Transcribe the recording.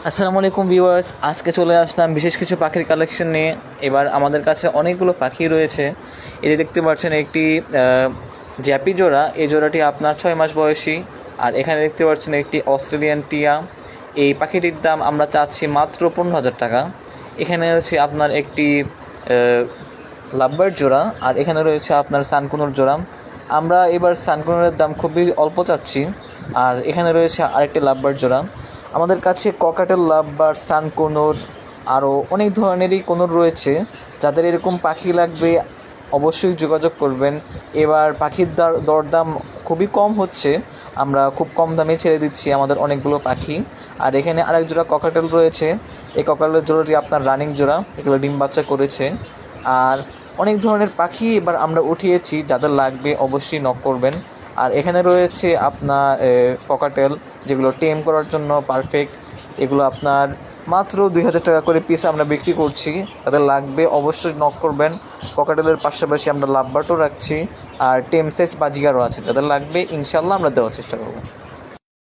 আসসালামু আলাইকুম ভিউয়ার্স, আজকে চলে আসলাম বিশেষ কিছু পাখির কালেকশন নিয়ে। এবার আমাদের কাছে অনেকগুলো পাখি রয়েছে। এই যে দেখতে পাচ্ছেন একটি জ্যাপি জোড়া, এই জোড়াটি আপনার 6 মাস বয়সী। আর এখানে দেখতে পাচ্ছেন একটি অস্ট্রেলিয়ান টিয়া। এই পাখিটির দাম আমরা চাচ্ছি মাত্র 15,000 টাকা। এখানে হচ্ছে আপনার একটি লাভবার্ড জোড়া, আর এখানে রয়েছে আপনার সানকুনোর জোড়া। আমরা এবার সানকুনোরের দাম খুবই অল্প চাচ্ছি। আর এখানে রয়েছে আরেকটি লাভবার্ড জোড়া। আমাদের কাছে ককাটেল, লাভবার্ড, সানকুনোর আরও অনেক ধরনেরই কোনোর রয়েছে। যাদের এরকম পাখি লাগবে অবশ্যই যোগাযোগ করবেন। এবার পাখির দরদাম খুবই কম হচ্ছে, আমরা খুব কম দামে ছেড়ে দিচ্ছি আমাদের অনেকগুলো পাখি। আর এখানে আরেক জোড়া ককাটেল রয়েছে। এই ককাটেলের জোড়াটি আপনার রানিং জোড়া, এগুলো ডিম বাচ্চা করেছে। আর অনেক ধরনের পাখি এবার আমরা উঠিয়েছি, যাদের লাগবে অবশ্যই নক করবেন। আর এখানে রয়েছে আপনার ককাটেল, যেগুলো টেম করার জন্য পারফেক্ট। এগুলো আপনার মাত্র 2,000 টাকা করে পিস আমরা বিক্রি করছি। তাদের লাগবে অবশ্যই নক করবেন। ককাটেলের পাশাপাশি আমরা লাভবার্ডও রাখছি, আর টেম সাইজ বাজিগারও আছে। যাদের লাগবে ইনশাল্লাহ আমরা দেওয়ার চেষ্টা করব।